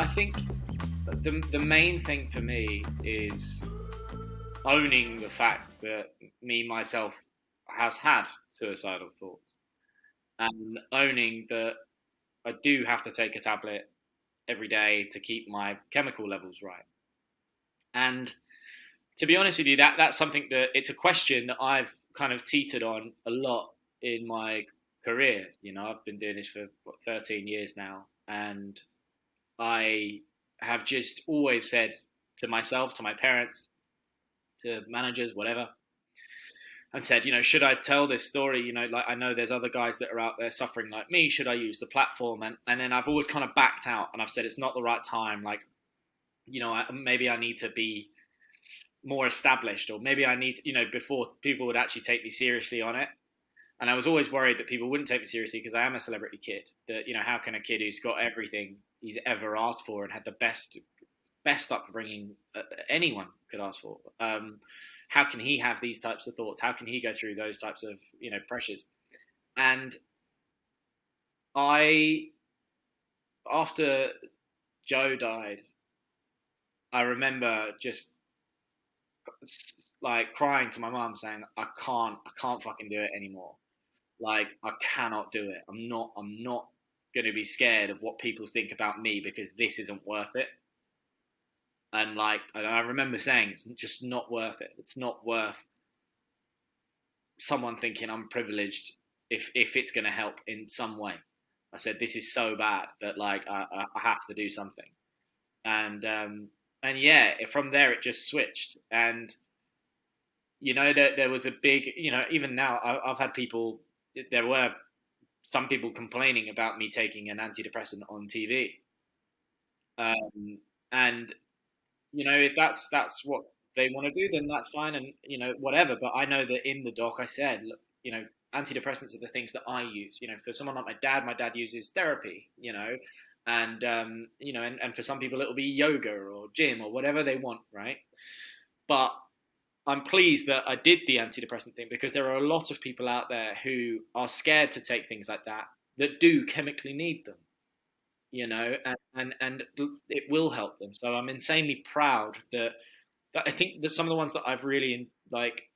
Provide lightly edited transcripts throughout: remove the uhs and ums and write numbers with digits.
I think the main thing for me is owning the fact that me myself has had suicidal thoughts, and owning that I do have to take a tablet every day to keep my chemical levels right. And to be honest with you, that's something that it's a question that I've kind of teetered on a lot in my career. I've been doing this for 13 years now, and I have just always said to myself, to my parents, to managers, whatever, and said, should I tell this story? Like, I know there's other guys that are out there suffering like me. Should I use the platform? And then I've always kind of backed out, and I've said it's not the right time. Like, maybe I need to be more established, or maybe I need to, before people would actually take me seriously on it. And I was always worried that people wouldn't take me seriously because I am a celebrity kid. That, how can a kid who's got everything he's ever asked for and had the best upbringing anyone could ask for, how can he have these types of thoughts? How can he go through those types of pressures? And after Joe died, I remember just like crying to my mum, saying, I can't fucking do it anymore. Like, I cannot do it. I'm not going to be scared of what people think about me, because this isn't worth it. And like, I remember saying, it's just not worth it. It's not worth someone thinking I'm privileged if it's going to help in some way. I said, this is so bad that like I have to do something. And yeah, from there it just switched. And there was a big, even now I've had people. There were some people complaining about me taking an antidepressant on TV, and if that's what they want to do, then that's fine, and whatever. But I know that in the doc I said, look, antidepressants are the things that I use. For someone like my dad uses therapy. And and for some people it'll be yoga or gym or whatever they want, right? But I'm pleased that I did the antidepressant thing, because there are a lot of people out there who are scared to take things like that do chemically need them, and it will help them. So I'm insanely proud that I think that some of the ones that I've really like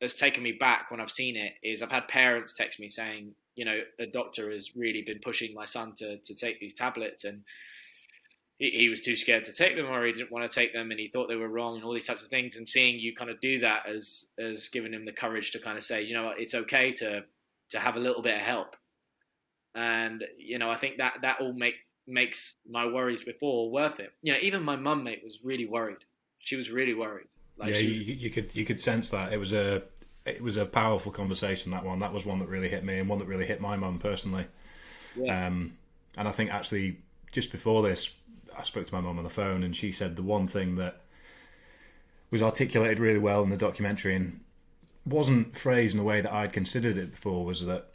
has taken me back when I've seen it is I've had parents text me saying, a doctor has really been pushing my son to take these tablets, and he was too scared to take them, or he didn't want to take them, and he thought they were wrong, and all these types of things. And seeing you kind of do that as giving him the courage to kind of say, what, it's okay to have a little bit of help. And I think that all makes my worries before worth it. Even my mum, mate, was really worried. She was really worried. Like, Yeah, you could sense that it was a powerful conversation. That was one that really hit me, and one that really hit my mum personally. Yeah. And I think actually just before this, I spoke to my mum on the phone, and she said the one thing that was articulated really well in the documentary and wasn't phrased in a way that I'd considered it before, was that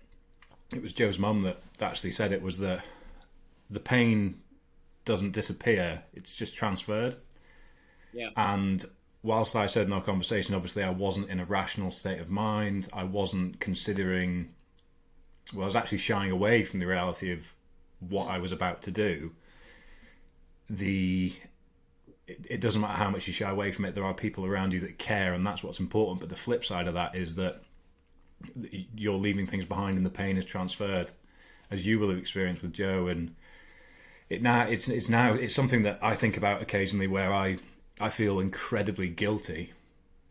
it was Joe's mum that actually said it was that the pain doesn't disappear, it's just transferred. Yeah. And whilst I said in our conversation, obviously I wasn't in a rational state of mind, I wasn't considering, well, I was actually shying away from the reality of what I was about to do. It doesn't matter how much you shy away from it, there are people around you that care, and that's what's important. But the flip side of that is that you're leaving things behind, and the pain is transferred, as you will have experienced with Joe. And it's something that I think about occasionally, where I feel incredibly guilty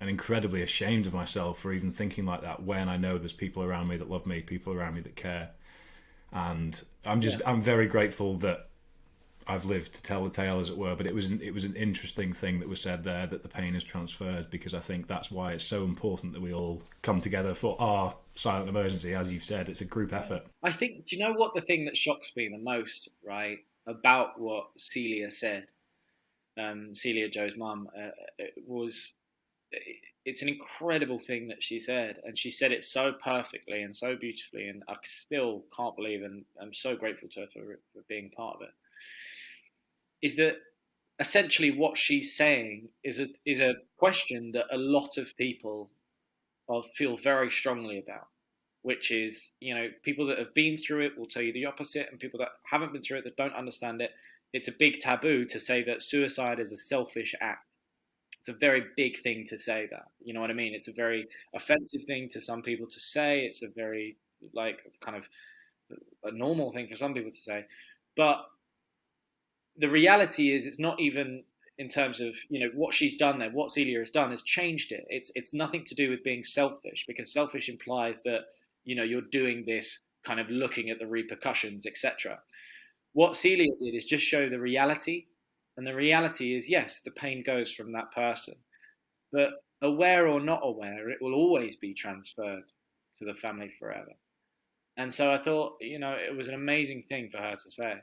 and incredibly ashamed of myself for even thinking like that, when I know there's people around me that love me, people around me that care. And I'm very grateful that I've lived to tell the tale, as it were. But it was an interesting thing that was said there, that the pain is transferred, because I think that's why it's so important that we all come together for our silent emergency. As you've said, it's a group effort. I think, do you know what the thing that shocks me the most, right, about what Celia said, Celia, Joe's mum, was, it's an incredible thing that she said, and she said it so perfectly and so beautifully, and I still can't believe, and I'm so grateful to her for being part of it, is that essentially what she's saying is a question that a lot of people feel very strongly about, which is, people that have been through it will tell you the opposite, and people that haven't been through it, that don't understand it, it's a big taboo to say that suicide is a selfish act. It's a very big thing to say that. You know what I mean? It's a very offensive thing to some people to say. It's a very like kind of a normal thing for some people to say. But the reality is, it's not even in terms of what she's done there. What Celia has done has changed it. It's nothing to do with being selfish, because selfish implies that you're doing this kind of looking at the repercussions, etc. What Celia did is just show the reality, and the reality is, yes, the pain goes from that person, but aware or not aware, it will always be transferred to the family forever. And so I thought, it was an amazing thing for her to say.